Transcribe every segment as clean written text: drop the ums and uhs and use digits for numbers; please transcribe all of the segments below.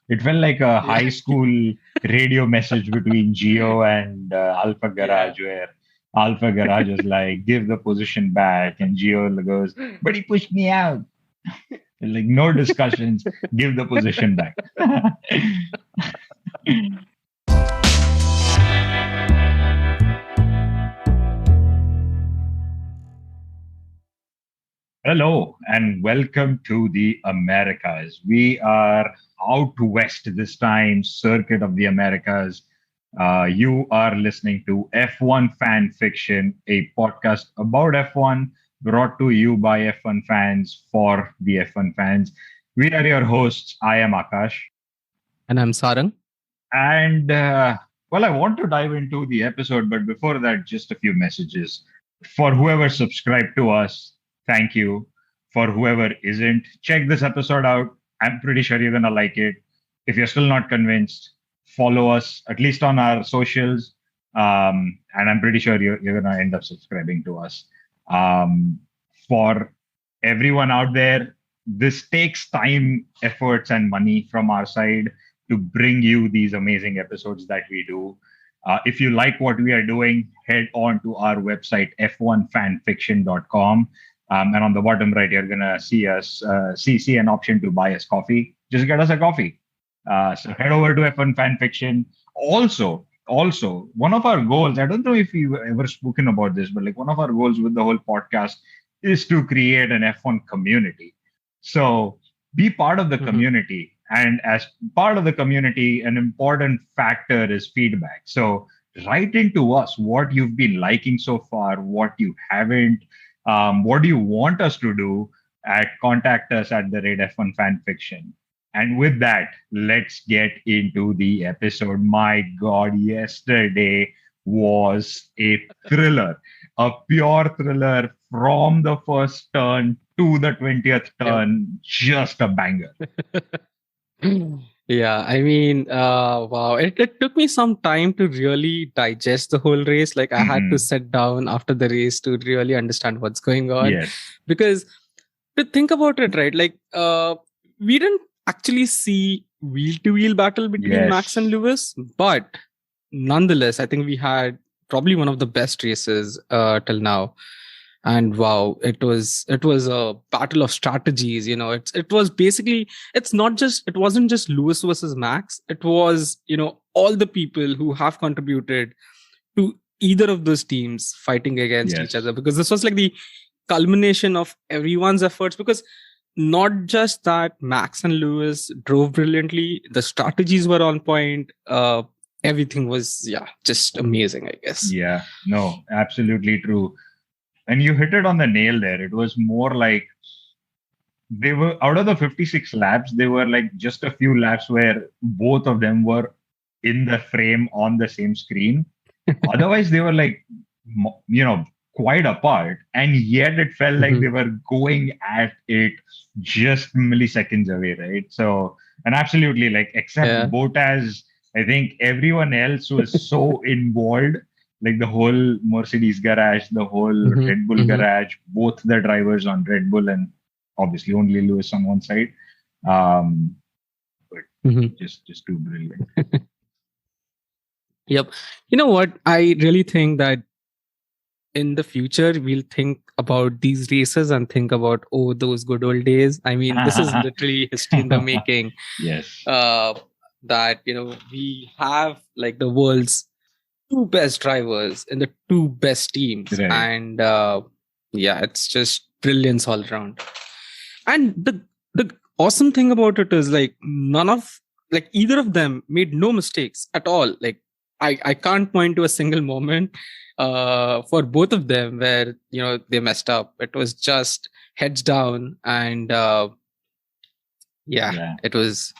It felt like a Yeah. high school radio message between Geo and Alpha Yeah. Garage, where Alpha Garage was like, give the position back. And Geo goes, but he pushed me out. Like, no discussions, give the position back. Hello and welcome to the Americas. We are out west this time, Circuit of the Americas. You are listening to F1 Fan Fiction, a podcast about F1 brought to you by F1 fans for the F1 fans. We are your hosts. I am Akash. And I'm Sarang. And well, I want to dive into the episode, but before that, just a few messages. For whoever subscribed to us, thank you. For whoever isn't, check this episode out. I'm pretty sure you're going to like it. If you're still not convinced, follow us, at least on our socials. And I'm pretty sure you're going to end up subscribing to us. For everyone out there, this takes time, efforts, and money from our side to bring you these amazing episodes that we do. If you like what we are doing, head on to our website, f1fanfiction.com. And on the bottom right, you're going to see us, see an option to buy us coffee. Just get us a coffee. So head over to F1 Fanfiction. Also, one of our goals, I don't know if you've ever spoken about this, but like one of our goals with the whole podcast is to create an F1 community. So be part of the community. And as part of the community, an important factor is feedback. So write into us what you've been liking so far, what you haven't, what do you want us to do at contact us at the rate F1 Fanfiction. And with that, let's get into the episode. My God, yesterday was a thriller, a pure thriller from the first turn to the 20th turn, just a banger. Yeah, I mean, wow. It took me some time to really digest the whole race. Like, I had to sit down after the race to really understand what's going on. Yes. Because to think about it, right? Like, we didn't actually see wheel-to-wheel battle between Max and Lewis, but nonetheless, I think we had probably one of the best races till now. And wow, it was a battle of strategies. It was basically, it wasn't just Lewis versus Max. It was, all the people who have contributed to either of those teams fighting against each other, because this was like the culmination of everyone's efforts. Because not just that Max and Lewis drove brilliantly, the strategies were on point. Everything was just amazing, I guess. Yeah, no, absolutely true. And you hit it on the nail there. It was more like they were out of the 56 laps, they were like just a few laps where both of them were in the frame on the same screen. Otherwise, they were like, quite apart. And yet it felt like they were going at it just milliseconds away, right? So, and absolutely, like, except Bottas, I think everyone else was so involved. Like the whole Mercedes garage, the whole Red Bull garage, both the drivers on Red Bull, and obviously only Lewis on one side. But just too brilliant. Yep. You know what? I really think that in the future, we'll think about these races and think about, those good old days. I mean, this is literally history in the making. Yes. That, we have like the world's two best drivers in the two best teams. Right. And it's just brilliance all around. And the awesome thing about it is like either of them made no mistakes at all. Like I can't point to a single moment for both of them where they messed up. It was just heads down, and it was.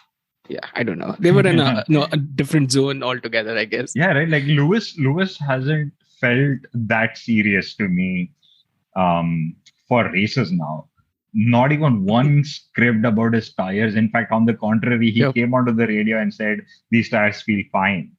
Yeah, I don't know. They were in a different zone altogether, I guess. Yeah, right. Like Lewis hasn't felt that serious to me for races now. Not even one script about his tires. In fact, on the contrary, he came onto the radio and said, "These tires feel fine."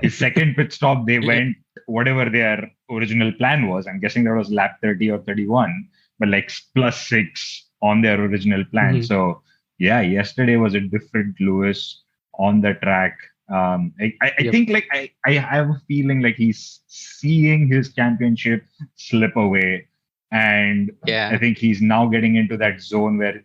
His second pit stop, they went whatever their original plan was. I'm guessing that was lap 30 or 31, but like +6 on their original plan. So yeah, yesterday was a different Lewis on the track. I think like I have a feeling like he's seeing his championship slip away, and I Yeah. think he's now getting into that zone where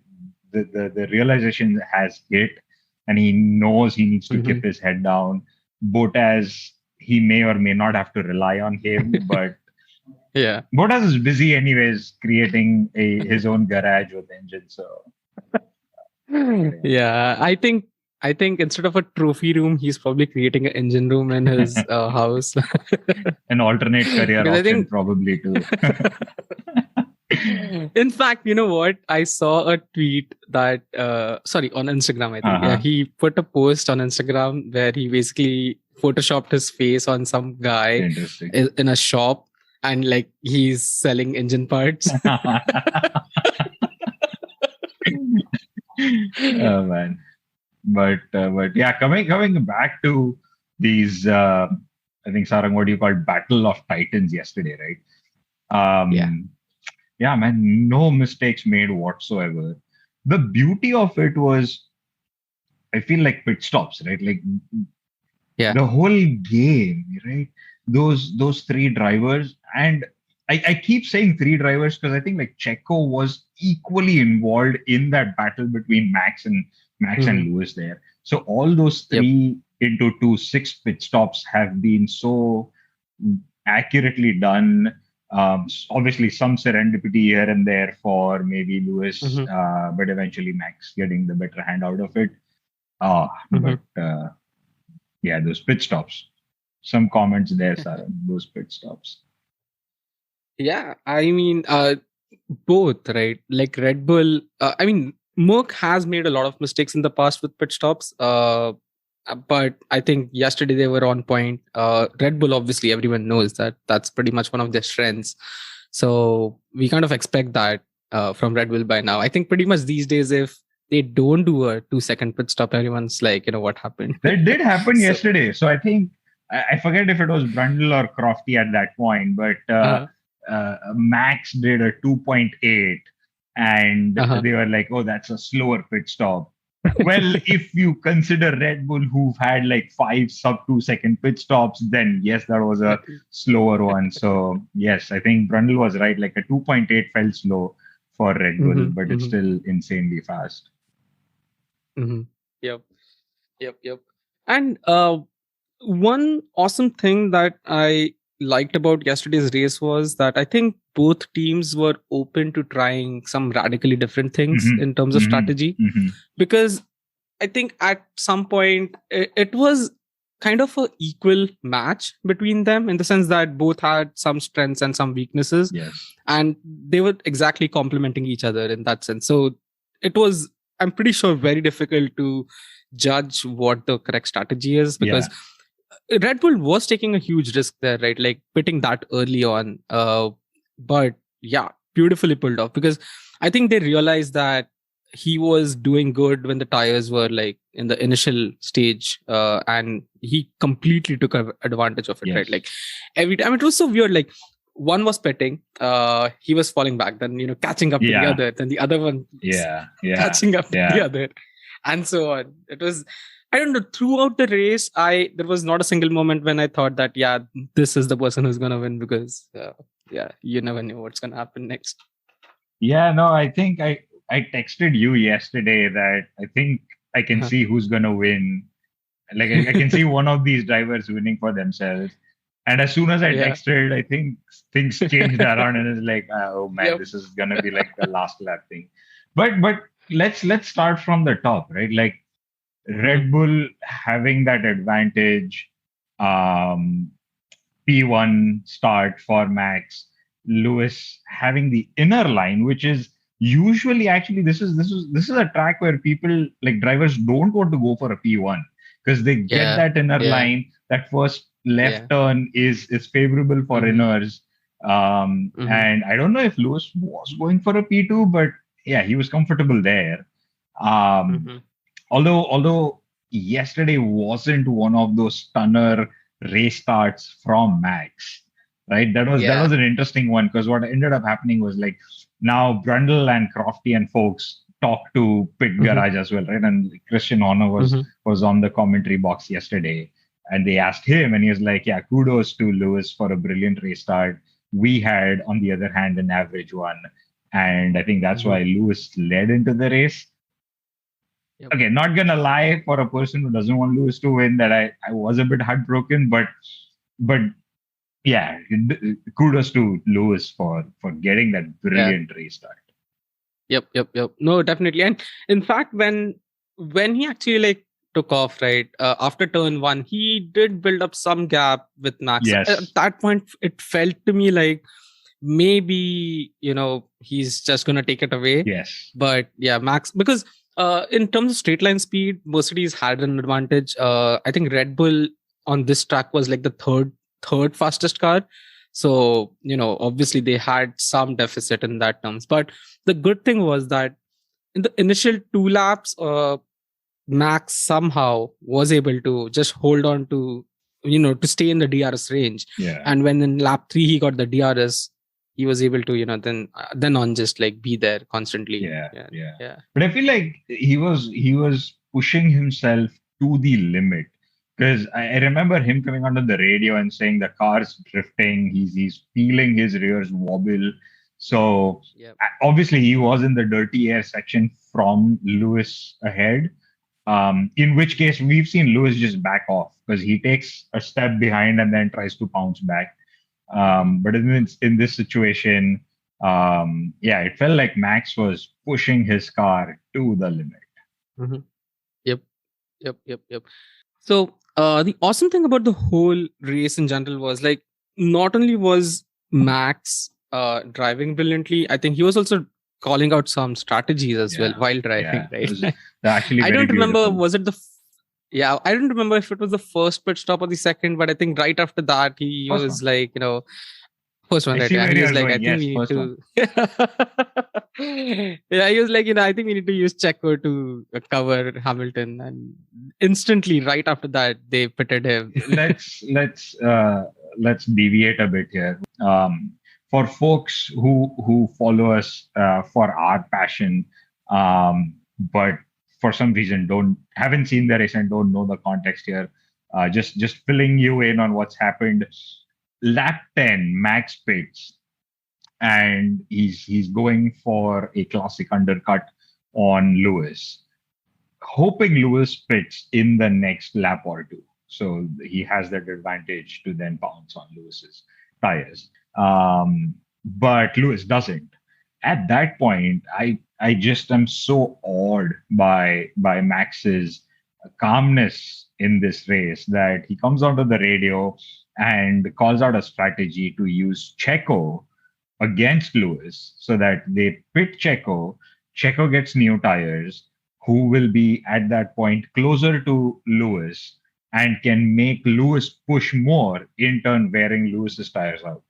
the realization has hit, and he knows he needs to keep his head down. Bottas, he may or may not have to rely on him, but Yeah. Bottas is busy anyways, creating his own garage with engine. So Yeah. I think instead of a trophy room, he's probably creating an engine room in his house. an alternate career Because I option think probably too. in fact, you know what? I saw a tweet that on Instagram, I think. Yeah, he put a post on Instagram where he basically photoshopped his face on some guy Interesting. in a shop, and like he's selling engine parts. Oh man. But yeah, coming back to these I think Sarang, what do you call Battle of Titans yesterday, right? Yeah, man, no mistakes made whatsoever. The beauty of it was, I feel like pit stops, right? Like Yeah. the whole game, right? Those three drivers, and I keep saying three drivers because I think like Checo was equally involved in that battle between Max and Lewis there. So all those three into 2 6 pit stops have been so accurately done. Obviously, some serendipity here and there for maybe Lewis, but eventually Max getting the better hand out of it. But yeah, those pit stops. Some comments there, Sarah. Those pit stops. Yeah, I mean, both, right? Like Red Bull. I mean, Merck has made a lot of mistakes in the past with pit stops. But I think yesterday they were on point. Red Bull, obviously, everyone knows that that's pretty much one of their strengths. So we kind of expect that from Red Bull by now. I think pretty much these days, if they don't do a 2 second pit stop, everyone's like, what happened? That did happen yesterday. So I think, I forget if it was Brundle or Crofty at that point, but Max did a 2.8 and they were like, oh, that's a slower pit stop. Well, if you consider Red Bull, who've had like 5 sub 2 second pit stops, then yes, that was a slower one. So yes, I think Brundle was right. Like a 2.8 felt slow for Red Bull, but it's still insanely fast. Yep. And one awesome thing that I liked about yesterday's race was that I think both teams were open to trying some radically different things in terms of strategy, because I think at some point it was kind of an equal match between them, in the sense that both had some strengths and some weaknesses, and they were exactly complementing each other in that sense. So it was, I'm pretty sure, very difficult to judge what the correct strategy is, because Red Bull was taking a huge risk there, right? Like pitting that early on. But yeah, beautifully pulled off, because I think they realized that he was doing good when the tires were like in the initial stage, and he completely took advantage of it, right? Like every time it was so weird. Like one was pitting, he was falling back, then catching up to the other, then the other one catching up to the other, and so on. It was, I don't know, throughout the race, there was not a single moment when I thought that, this is the person who's going to win, because, you never knew what's going to happen next. Yeah, no, I think I texted you yesterday that I think I can see who's going to win. Like, I can see one of these drivers winning for themselves. And as soon as I texted, I think things changed around, and it's like, oh man, this is going to be like the last lap thing. But let's start from the top, right? Like, Red Bull having that advantage, P1 start for Max, Lewis having the inner line, which is usually, actually, this is a track where people, like drivers, don't want to go for a P1 because they get that inner line. That first left turn is favorable for inners. And I don't know if Lewis was going for a P2, but yeah, he was comfortable there. Although yesterday wasn't one of those stunner race starts from Max, right? That was an interesting one, because what ended up happening was, like, now Brundle and Crofty and folks, talked to Pit Garage as well, right? And Christian Horner was on the commentary box yesterday, and they asked him, and he was like, "Yeah, kudos to Lewis for a brilliant restart. We had, on the other hand, an average one, and I think that's why Lewis led into the race." Yep. Okay, not gonna lie, for a person who doesn't want Lewis to win, that I was a bit heartbroken, but yeah, kudos to Lewis for getting that brilliant restart. Yep. No, definitely. And in fact, when he actually like took off, right, after turn 1, he did build up some gap with Max. Yes. At that point, it felt to me like maybe, he's just going to take it away. Yes. But yeah, Max, because in terms of straight line speed, Mercedes had an advantage. I think Red Bull on this track was like the third fastest car. So, obviously they had some deficit in that terms. But the good thing was that in the initial 2 laps, Max somehow was able to just hold on to, to stay in the DRS range. Yeah. And when in lap 3 he got the DRS, he was able to, then on just like be there constantly. Yeah. But I feel like he was pushing himself to the limit. Because I remember him coming onto the radio and saying the car's drifting, he's feeling his rears wobble. So obviously he was in the dirty air section from Lewis ahead. In which case we've seen Lewis just back off because he takes a step behind and then tries to pounce back. But in this situation, it felt like Max was pushing his car to the limit. Yep. So the awesome thing about the whole race in general was like not only was Max driving brilliantly, I think he was also calling out some strategies as well while driving. Right? Actually, I don't remember. Beautiful. Was it I don't remember if it was the first pit stop or the second, but I think right after that he First was one. like, first one, right? And he was like, I think we need to. He was like, I think we need to use Checo to cover Hamilton, and instantly, right after that, they pitted him. Let's deviate a bit here. For folks who follow us for our passion, but for some reason haven't seen the race and don't know the context here, just filling you in on what's happened. Lap 10, Max pits, and he's going for a classic undercut on Lewis, hoping Lewis pits in the next lap or two. So he has that advantage to then pounce on Lewis's tires. But Lewis doesn't. At that point, I just am so awed by Max's calmness in this race that he comes onto the radio and calls out a strategy to use Checo against Lewis so that they pit Checo. Checo gets new tires, who will be at that point closer to Lewis and can make Lewis push more, in turn wearing Lewis's tires out.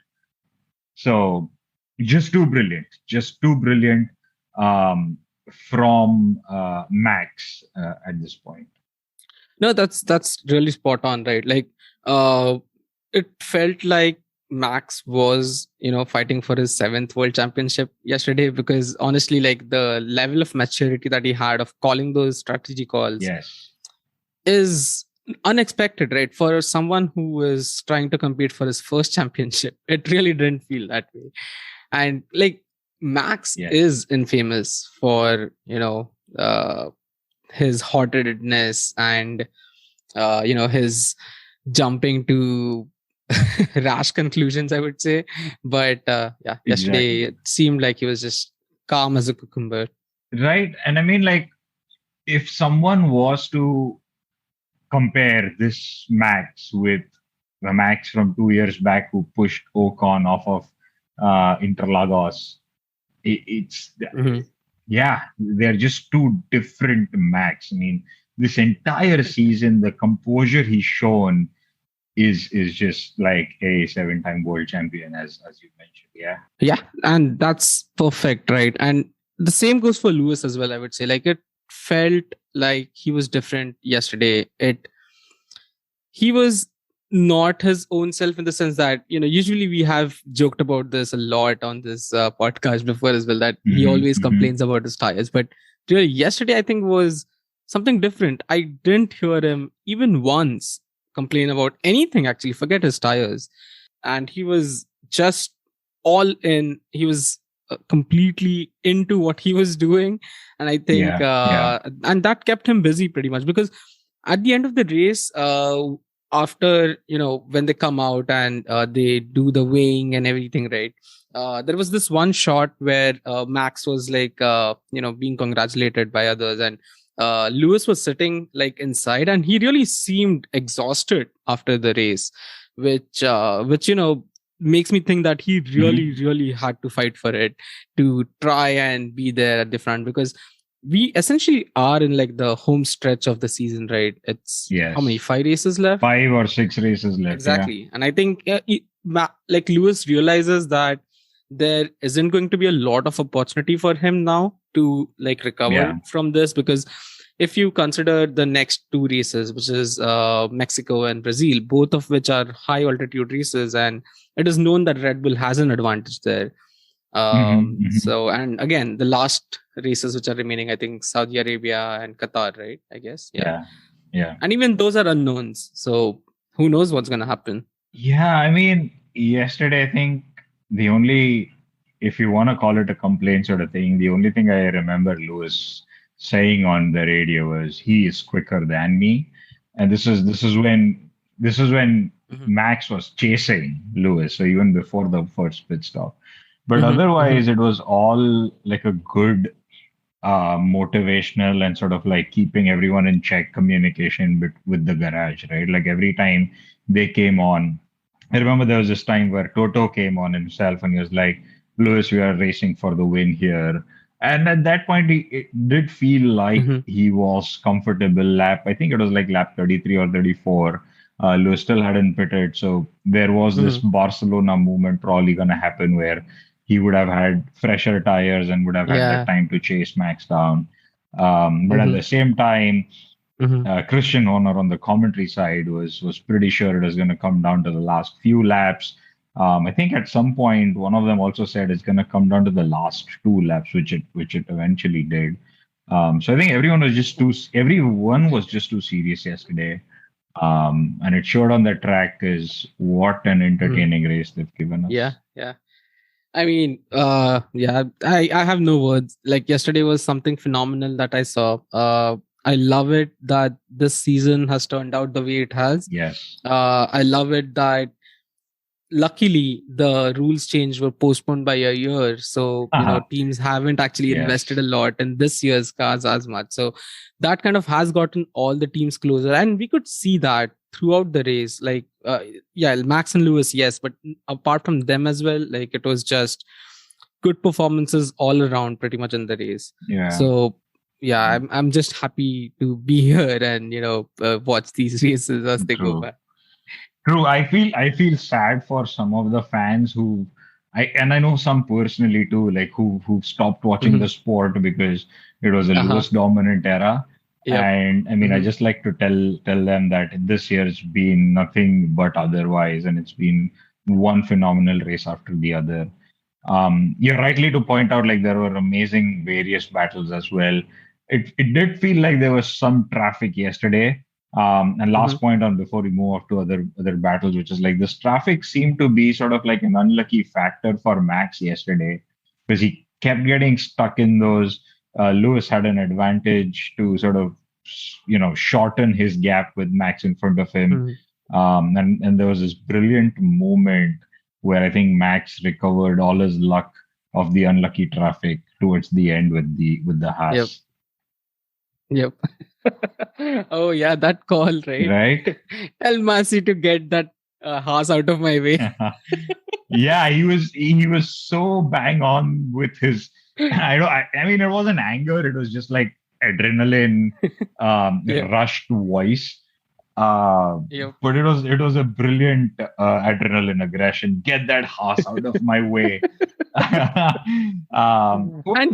So just too brilliant from Max at this point. No, that's really spot on, right? Like, it felt like Max was, fighting for his 7th world championship yesterday, because honestly, like the level of maturity that he had of calling those strategy calls is unexpected, right? For someone who was trying to compete for his first championship, it really didn't feel that way. And like Max is infamous for, his hot-headedness and, his jumping to rash conclusions, I would say. But yesterday it seemed like he was just calm as a cucumber. Right. And I mean, like, if someone was to compare this Max with the Max from 2 years back who pushed Ocon off of Interlagos, they're just two different Max. I mean, this entire season, the composure he's shown is just like a 7-time world champion, as you mentioned. Yeah, and that's perfect, right? And the same goes for Lewis as well, I would say. Like, it felt like he was different yesterday. He was not his own self, in the sense that, usually we have joked about this a lot on this podcast before as well, that he always complains about his tires. But really yesterday I think was something different. I didn't hear him even once complain about anything, actually, forget his tires. And he was just all in. He was completely into what he was doing. And I think, and that kept him busy pretty much, because at the end of the race, after, when they come out and they do the weighing and everything, right? There was this one shot where Max was like, being congratulated by others, and Lewis was sitting like inside, and he really seemed exhausted after the race, which makes me think that he really, really had to fight for it, to try and be there at the front, because we essentially are in like the home stretch of the season, right? It's how many, 5 races left? 5 or 6 races left. Exactly. And I think like Lewis realizes that there isn't going to be a lot of opportunity for him now to like recover from this, because if you consider the next 2 races, which is Mexico and Brazil, both of which are high altitude races, and it is known that Red Bull has an advantage there. So, and again, the last races which are remaining, I think Saudi Arabia and Qatar, right? I guess. Yeah. And even those are unknowns. So who knows what's going to happen? Yeah. I mean, yesterday, I think the only, if you want to call it a complaint sort of thing, the only thing I remember Lewis saying on the radio was, he is quicker than me. And this is when Max was chasing Lewis. So even before the first pit stop. But otherwise, it was all like a good motivational and sort of like keeping everyone in check communication with the garage, right? Like every time they came on, I remember there was this time where Toto came on himself and he was like, Lewis, we are racing for the win here. And at that point, it did feel like he was comfortable lap. I think it was like lap 33 or 34. Lewis still hadn't pitted. So there was this Barcelona movement probably going to happen where he would have had fresher tires and would have had the time to chase Max down. But at the same time, Christian Horner on the commentary side was pretty sure it was going to come down to the last few laps. I think at some point, one of them also said it's going to come down to the last 2 laps, which it eventually did. So I think everyone was just too serious yesterday. And it showed on the track is what an entertaining race they've given us. Yeah. I mean, I have no words. Like yesterday was something phenomenal that I saw. I love it that this season has turned out the way it has. Yes. I love it that luckily the rules change were postponed by a year, so teams haven't actually invested a lot in this year's cars as much. So that kind of has gotten all the teams closer, and we could see that throughout the race. Like Max and Lewis, yes, but apart from them as well, like it was just good performances all around pretty much in the race. So I'm just happy to be here and watch these races as they go by. True. I feel sad for some of the fans who I know some personally too, like who stopped watching the sport because it was a Lewis dominant era. And I mean, I just like to tell them that this year's been nothing but otherwise, and it's been one phenomenal race after the other. You're rightly to point out, like there were amazing various battles as well. It did feel like there was some traffic yesterday. And last point on before we move off to other battles, which is like this traffic seemed to be sort of like an unlucky factor for Max yesterday because he kept getting stuck in those. Lewis had an advantage to sort of shorten his gap with Max in front of him. And there was this brilliant moment where I think Max recovered all his luck of the unlucky traffic towards the end with the Haas. Yep. Oh yeah, that call, right? Right. Tell Masi to get that Haas out of my way. Yeah, he was so bang on with his. I mean, it wasn't anger; it was just like adrenaline, rushed voice. But it was a brilliant adrenaline aggression. Get that Haas out of my way. And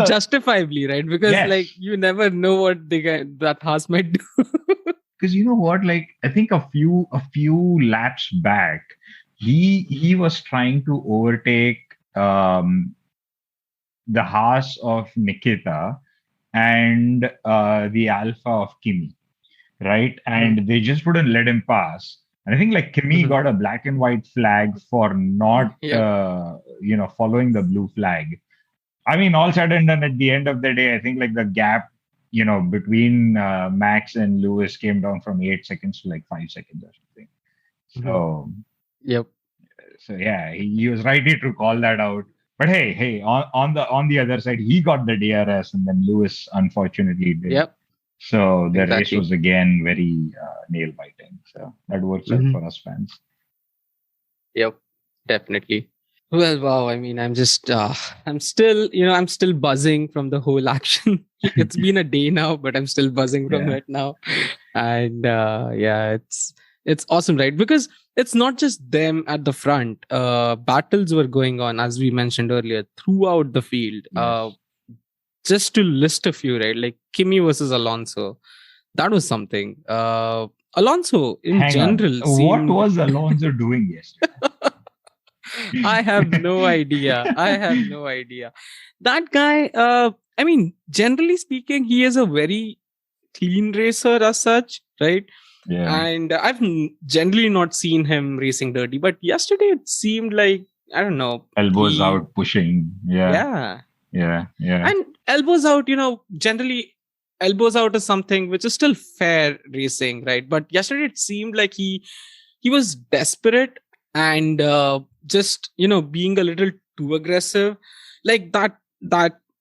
justifiably, right? Because like you never know what that Haas might do. Because you know what, like I think a few laps back, he was trying to overtake the Haas of Nikita, and the Alpha of Kimi, right? And they just wouldn't let him pass. And I think like Kimi Mhm. got a black and white flag for not, Yep. following the blue flag. I mean, all said and done, at the end of the day, I think like the gap, between Max and Lewis came down from 8 seconds to like 5 seconds or something. Mhm. So, Yep. yeah, he was right to call that out. But hey, on the other side, he got the DRS, and then Lewis unfortunately did. Yep. So the race Exactly. was again very nail biting. So that works out Mhm. for us fans. Yep. Definitely. Well, wow. I mean, I'm still buzzing from the whole action. It's been a day now, but I'm still buzzing from Yeah. it now. And yeah, it's awesome, right? Because it's not just them at the front. Battles were going on, as we mentioned earlier, throughout the field. Yes. Just to list a few, right? Like Kimi versus Alonso. That was something. Alonso in Hang on. general What seemed. was Alonso doing yesterday? I have no idea. I have no idea. That guy, I mean, generally speaking, he is a very clean racer as such, right? Yeah. And generally not seen him racing dirty, but yesterday it seemed like, I don't know, Elbows out, pushing. Yeah. yeah. Yeah. Yeah. And elbows out, generally elbows out is something which is still fair racing, right? But yesterday it seemed like he was desperate and just being a little too aggressive, like that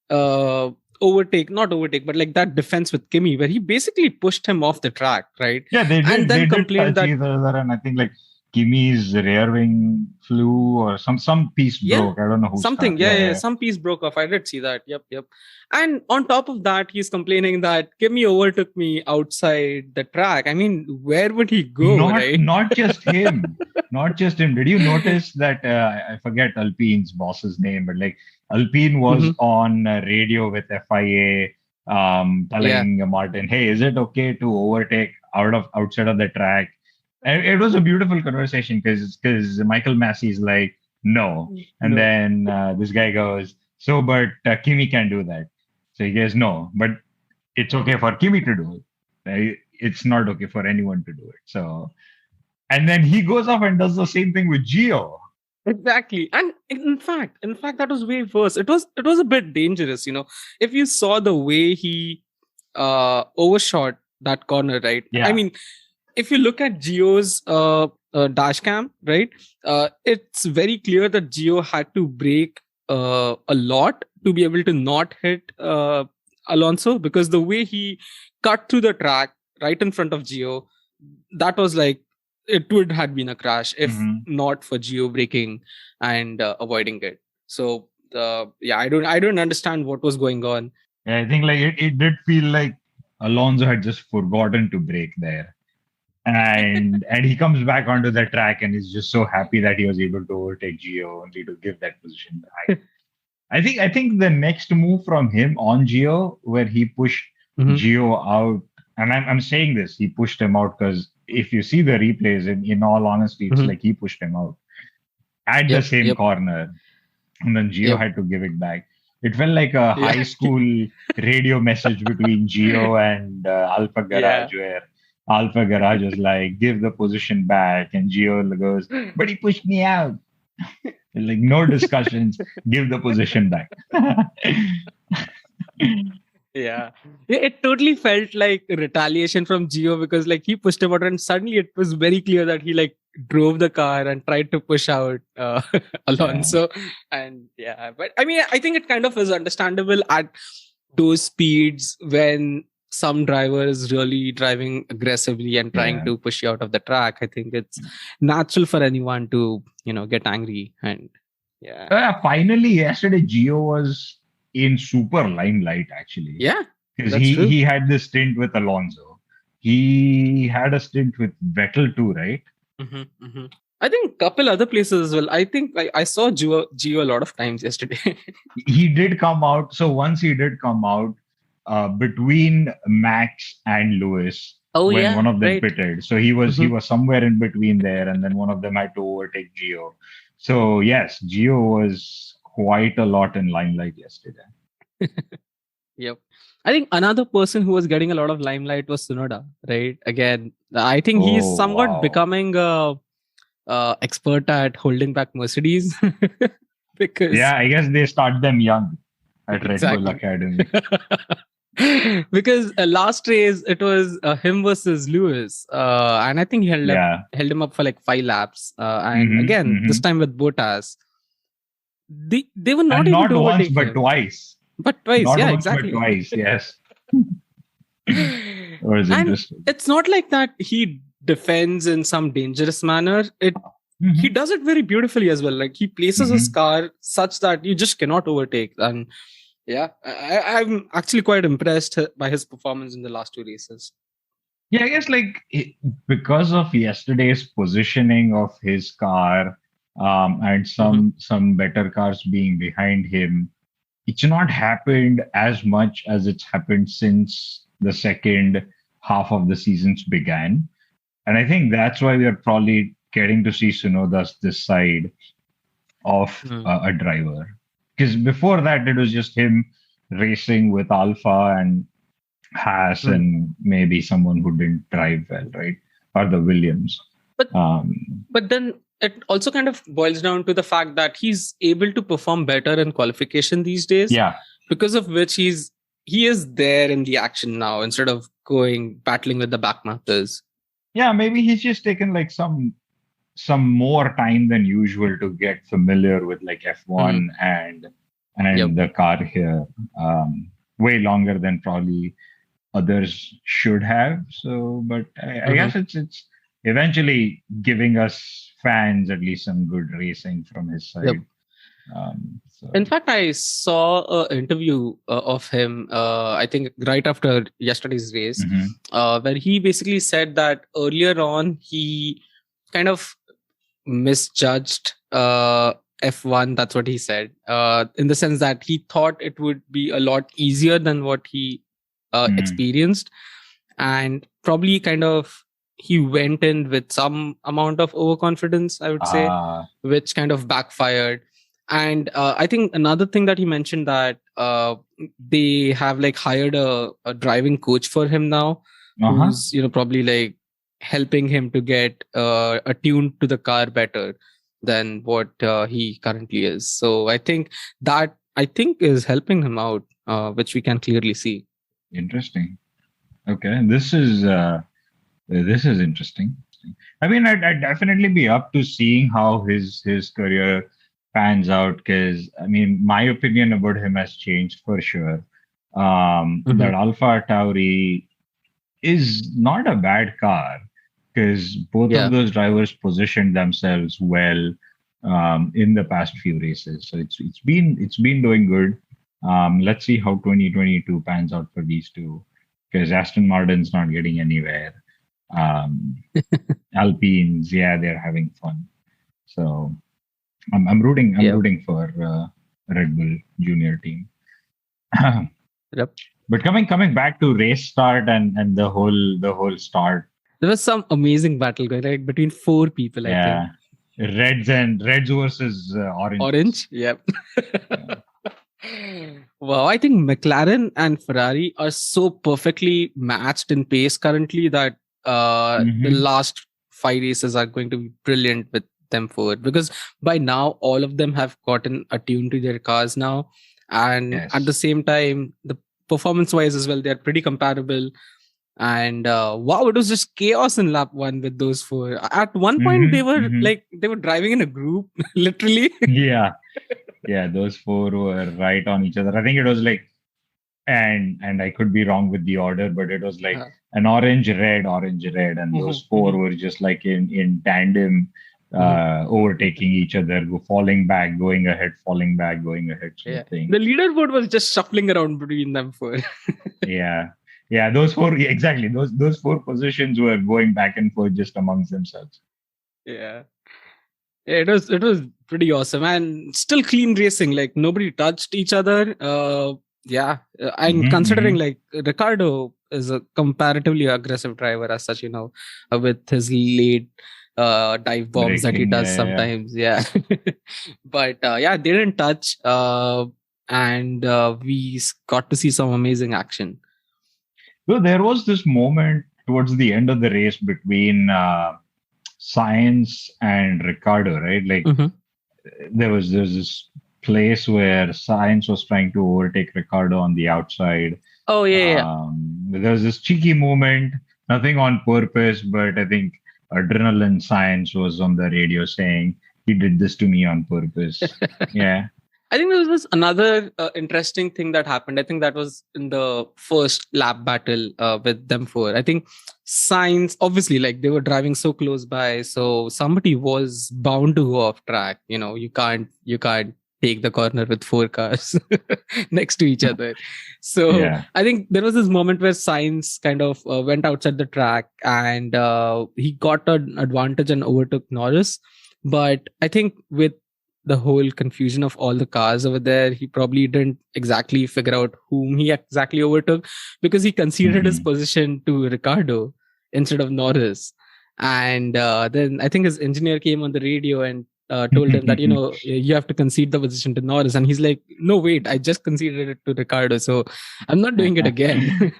uh overtake, not overtake, but like that defense with Kimi where he basically pushed him off the track, right? Yeah, they And did. They then did complained touch that, each other, and I think like Kimi's rear wing flew or some piece yeah, broke. I don't know who something, started. yeah, Yeah, yeah, yeah. some piece broke off. I did see that. Yep. And on top of that, he's complaining that Kimi overtook me outside the track. I mean, where would he go, Not right? not just him, not just him. Did you notice that I forget Alpine's boss's name, but like Alpine was Hmm. on radio with FIA, Yeah. telling Martin, "Hey, is it okay to overtake outside of the track?" And it was a beautiful conversation because Michael Massey's like, "No," and No. then this guy goes, "So, but Kimi can do that." So he goes, "No, but it's okay for Kimi to do it. It's not okay for anyone to do it." So, and then he goes off and does the same thing with Geo. Exactly. And in fact, that was way worse. It was a bit dangerous, if you saw the way he overshot that corner, right? I Yeah. mean, if you look at Geo's dash cam, right, it's very clear that Geo had to brake a lot to be able to not hit Alonso, because the way he cut through the track right in front of Geo, that was like, it would have been a crash if Hmm. not for Geo braking and avoiding it. So yeah, I don't understand what was going on. Yeah, I think like it did feel like Alonso had just forgotten to brake there. And he comes back onto the track and is just so happy that he was able to overtake Gio only to give that position back. I think the next move from him on Gio, where he pushed Mhm. Gio out, and I'm saying this, he pushed him out because if you see the replays, in all honesty, it's Mhm. like he pushed him out at the Yep, same yep, corner, and then Gio yep. had to give it back. It felt like a Yeah. high school radio message between Gio and Alpha Yeah. Garage, where Alpha Garage was like, "Give the position back," and Gio goes, "But he pushed me out." Like no discussions, give the position back. Yeah. It totally felt like retaliation from Gio, because like he pushed him out and suddenly it was very clear that he like drove the car and tried to push out Yeah, Alonso. And yeah, but I mean, I think it kind of is understandable at those speeds when some driver is really driving aggressively and trying yeah. to push you out of the track. I think it's natural for anyone to, get angry. And yeah. Finally, yesterday Gio was in super limelight actually Yeah, because that's he true. he had this stint with Alonso. He had a stint with Vettel too, right? Mm-hmm. I think couple other places as well. I think I saw Gio a lot of times yesterday. He did come out. So once he did come out between Max and Lewis Oh when one yeah, of them right. pitted. So he Mm-hmm. was somewhere in between there, and then one of them had to overtake Gio. So yes, Gio was quite a lot in limelight yesterday. Yep. I think another person who was getting a lot of limelight was Tsunoda, right? Again, I think he's Oh, somewhat wow. becoming a expert at holding back Mercedes because Yeah, I guess they start them young at Red Bull exactly. Academy. Because last race it was him versus Lewis, and I think he held him up for like 5 laps. And again, this time with Bottas, they were not And able not to once, overtake but him. twice. But twice, Not yeah, once, exactly. but twice. Yes. It was And interesting. it's not like that he defends in some dangerous manner. He does it very beautifully as well. Like he places his car such that you just cannot overtake. And yeah, I'm actually quite impressed by his performance in the last 2 races. Yeah, I guess because of yesterday's positioning of his car, and some better cars being behind him, it's not happened as much as it's happened since the second half of the seasons began. And I think that's why we are probably getting to see Tsunoda's this side of a driver. Because before that, it was just him racing with Alpha and Haas and maybe someone who didn't drive well, right? Or the Williams. But then it also kind of boils down to the fact that he's able to perform better in qualification these days. Yeah. Because of which he is there in the action now instead of battling with the backmarkers. Yeah, maybe he's just taken like some more time than usual to get familiar with like F1 and the car here. Way longer than probably others should have. So, but I guess it's eventually giving us fans at least some good racing from his side. In fact, I saw an interview of him, I think right after yesterday's race, where he basically said that earlier on he kind of misjudged F1. That's what he said, in the sense that he thought it would be a lot easier than what he experienced, and probably kind of he went in with some amount of overconfidence, I would say, which kind of backfired. And I think another thing that he mentioned that they have like hired a driving coach for him now, who's probably like helping him to get attuned to the car better than what he currently is. So I think that is helping him out, which we can clearly see. Interesting. Okay, this is interesting. I mean, I'd definitely be up to seeing how his career pans out, because I mean, my opinion about him has changed for sure. That Alpha Tauri is not a bad car, because both of those drivers positioned themselves well in the past few races. So it's been doing good. Let's see how 2022 pans out for these two, because Aston Martin's not getting anywhere. Alpines, they're having fun. So I'm rooting for Red Bull Junior team. But coming back to race start and the whole start, there was some amazing battle going right between 4 people. I think Reds versus Orange. Orange, yep. Wow, I think McLaren and Ferrari are so perfectly matched in pace currently that the last 5 races are going to be brilliant with them forward, because by now all of them have gotten attuned to their cars now, and at the same time, the performance wise as well, they're pretty comparable. And wow, it was just chaos in lap 1 with those 4. At one point they were they were driving in a group literally. Those 4 were right on each other. I think it was like, and I could be wrong with the order, but it was like an orange red, and those 4 were just like in tandem, overtaking each other, falling back, going ahead, falling back, going ahead. Thing. The leaderboard was just shuffling around between them 4. Those 4 exactly. Those 4 positions were going back and forth just amongst themselves. It was pretty awesome, and still clean racing. Like nobody touched each other. And considering like Ricardo is a comparatively aggressive driver as such, with his late dive bombs that he does sometimes. But they didn't touch. and we got to see some amazing action. So there was this moment towards the end of the race between Sainz and Ricardo, right? Like there's this place where Sainz was trying to overtake Ricardo on the outside. Oh yeah. There was this cheeky moment, nothing on purpose, but I think Adrenaline Science was on the radio saying he did this to me on purpose. Yeah. I think there was another interesting thing that happened. I think that was in the first lap battle with them four. I think Sainz, obviously, like they were driving so close by, so somebody was bound to go off track. You know, you can't take the corner with four cars next to each other. So yeah. I think there was this moment where Sainz kind of went outside the track and he got an advantage and overtook Norris. But I think with the whole confusion of all the cars over there, he probably didn't exactly figure out whom he exactly overtook, because he conceded his position to Ricardo instead of Norris. And then I think his engineer came on the radio and told him that, you have to concede the position to Norris. And he's like, no, wait, I just conceded it to Ricardo, so I'm not doing it again.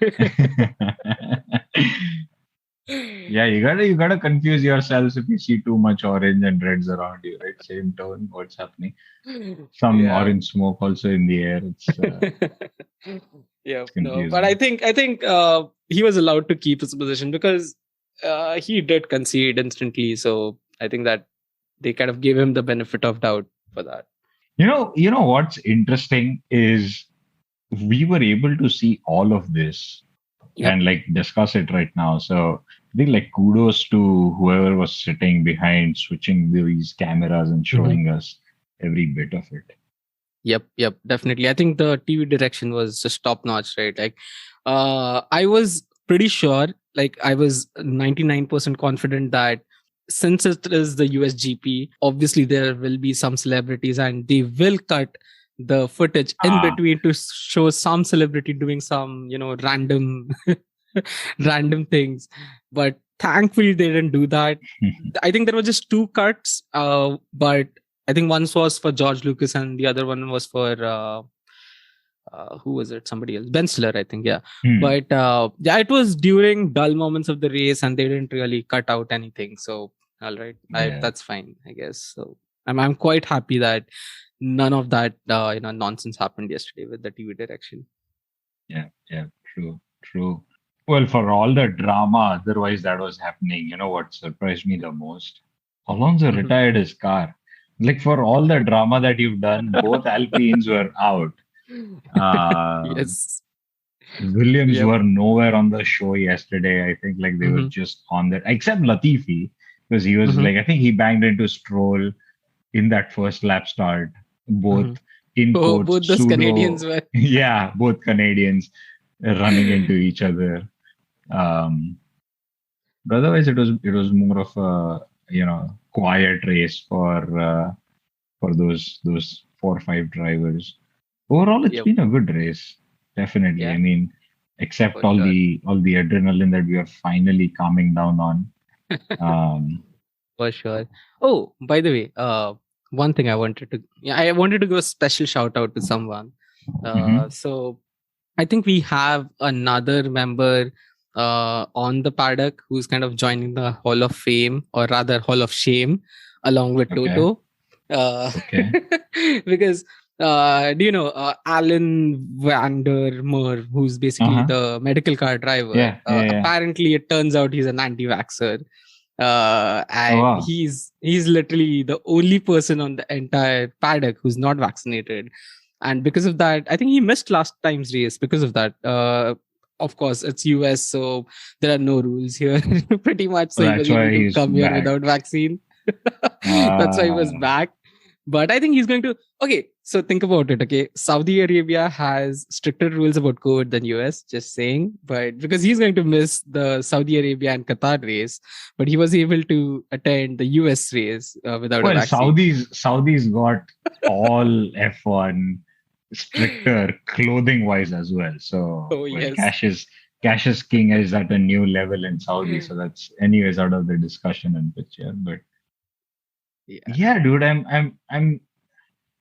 Yeah, you gotta confuse yourselves if you see too much orange and reds around you, right? Same tone, what's happening? Some orange smoke also in the air. It's no, but I think he was allowed to keep his position because he did concede instantly. So I think that they kind of gave him the benefit of doubt for that. You know what's interesting is we were able to see all of this and like discuss it right now. So I think like kudos to whoever was sitting behind switching these cameras and showing us every bit of it. Yep, definitely. I think the TV direction was just top notch, right? Like I was pretty sure, like I was 99% confident that since it is the USGP, obviously there will be some celebrities and they will cut the footage in between to show some celebrity doing some, random things. But thankfully they didn't do that. I think there were just two cuts, but I think one was for George Lucas and the other one was for who was it? Somebody else. Ben Stiller, I think. Yeah. But it was during dull moments of the race and they didn't really cut out anything. So all right, that's fine, I guess. So I'm quite happy that none of that nonsense happened yesterday with the TV direction. Yeah, true. Well, for all the drama otherwise that was happening, what surprised me the most? Alonso retired his car. Like for all the drama that you've done, both Alpines were out. Yes. Williams were nowhere on the show yesterday. I think like they were just on that, except Latifi, because he was like, I think he banged into Stroll in that first lap start. Both in quotes, both those Canadians were. Yeah, both Canadians running into each other. But otherwise, it was more of a quiet race for those 4 or 5 drivers. Overall, it's been a good race, definitely. I mean, except all the adrenaline that we are finally calming down on. For sure. Oh, by the way, one thing I wanted to give a special shout out to someone. So I think we have another member on the paddock who's kind of joining the Hall of Fame, or rather Hall of Shame, along with Toto. Because do you know Alan Vander Meer, who's basically the medical car driver? Apparently, it turns out he's an anti-vaxxer. And he's literally the only person on the entire paddock who's not vaccinated, and because of that, I think he missed last time's race because of that. Of course, it's US, so there are no rules here, pretty much. So he was able to come here without vaccine. That's why he was back. But I think he's going to. Okay, so think about it. Okay, Saudi Arabia has stricter rules about COVID than US. Just saying, but because he's going to miss the Saudi Arabia and Qatar race, but he was able to attend the US race without a vaccine. Saudis got all F1 stricter clothing wise as well. So cash is king is at a new level in Saudi. So that's anyways out of the discussion and picture, but. Yeah, dude,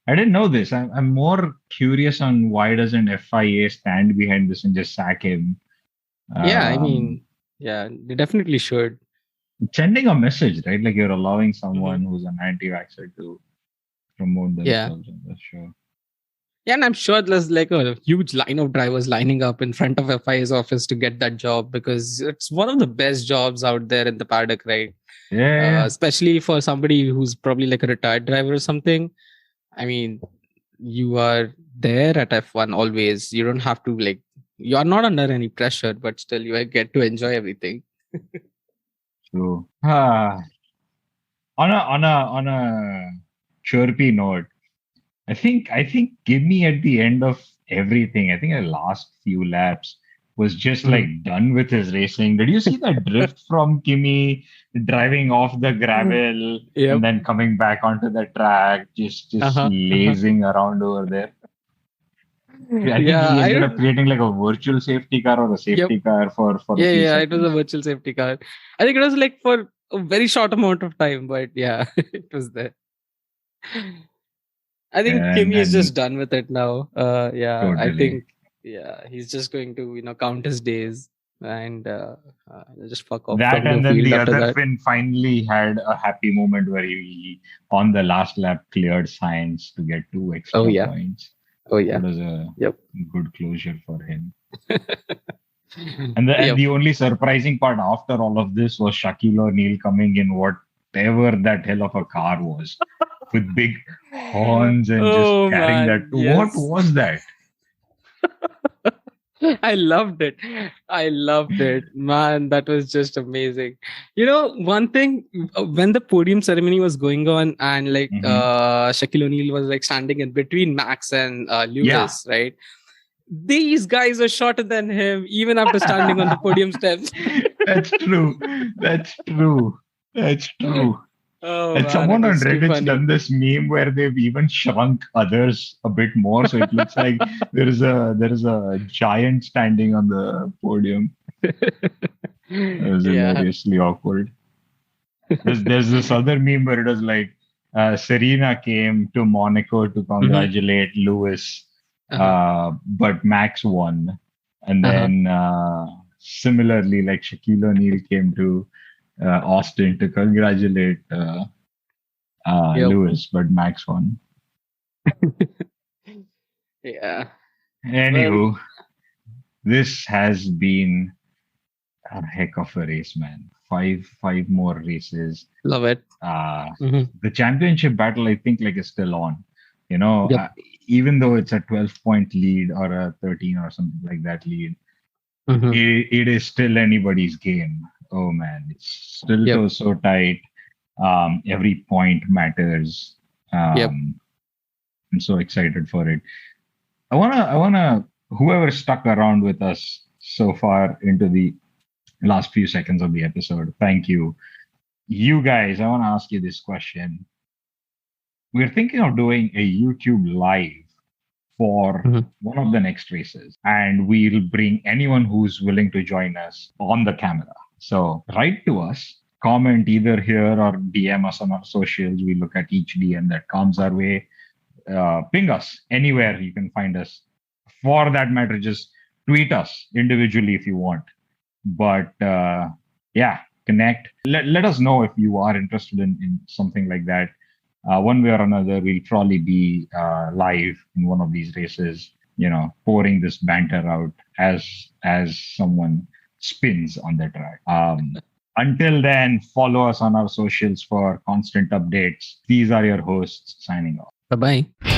I didn't know this. I'm more curious on why doesn't FIA stand behind this and just sack him? Yeah, I Um, mean, yeah, they definitely should. Sending a message, right? Like you're allowing Mhm. someone who's an anti-vaxxer to promote Yeah. themselves on the show. Yeah, and I'm sure there's like a huge line of drivers lining up in front of FIA's office to get that job because it's one of the best jobs out there in the paddock, right? Yeah, Especially for somebody who's probably like a retired driver or something. I mean, you are there at F1 always. You don't have to like, you are not under any pressure, but still you get to enjoy everything. true. On a chirpy note, I think Gimme at the end of everything, I think the last few laps was just like Mhm. done with his racing. Did you see that drift from Kimi driving off the gravel and Yep. then coming back onto the track, just Uh-huh. Uh-huh. lazing around over there? I think Yeah, he I ended up don't. creating like a virtual safety car or a Yep. safety car for a Yeah, few yeah. It was a seconds. virtual safety car. I think it was like for a very short amount of time, but yeah, it was there. I think And Kimi is then just done with it now. Yeah, I totally. think yeah, he's just going to count his days and just fuck off That from the and then field the after other that. Finn finally had a happy moment where he on the last lap cleared Science to get 2 extra Oh yeah, points. oh That yeah. was a Yep. good closure for him. And Yep. the only surprising part after all of this was Shaquille O'Neal coming in whatever that hell of a car was with big horns and just Oh carrying that. man, What yes. was that? I loved it. I loved it. Man, that was just amazing. One thing, when the podium ceremony was going on and like Hmm. Shaquille O'Neal was like standing in between Max and Yeah, Lewis, right? These guys are shorter than him, even after standing on the podium steps. that's true. That's true. That's true. Oh And man, it someone on was too Reddit's funny. done this meme where they've even shrunk others a bit more, so it looks like there is a giant standing on the podium. It was Yeah. hilariously awkward. There's this other meme where it was like Serena came to Monaco to Hmm. congratulate Lewis, Uh-huh. but Max won, and Uh-huh. then similarly, like Shaquille O'Neal came to Austin to congratulate Yep. Lewis, but Max won. Yeah. Well, Anywho, this has been a heck of a race, man. Five more races. love it. Uh, Hmm. the championship battle, I think, like is still on. You know, Yep. even though it's a 12-point lead or a 13 or something like that lead, Hmm. it is still anybody's game. Oh man, it's still Yep. so tight. Every point matters. Yep. I'm so excited for it. Whoever stuck around with us so far into the last few seconds of the episode, thank you. You guys, I want to ask you this question. We're thinking of doing a YouTube live for Hmm. one of the next races, and we'll bring anyone who's willing to join us on the camera. So write to us, comment either here or DM us on our socials. We look at each DM that comes our way. Ping us anywhere you can find us. For that matter, just tweet us individually if you want. But yeah, connect. Let us know if you are interested in something like that. One way or another, we'll probably be live in one of these races, pouring this banter out as someone spins on the track. Until then, follow us on our socials for constant updates. These are your hosts signing off. Bye bye.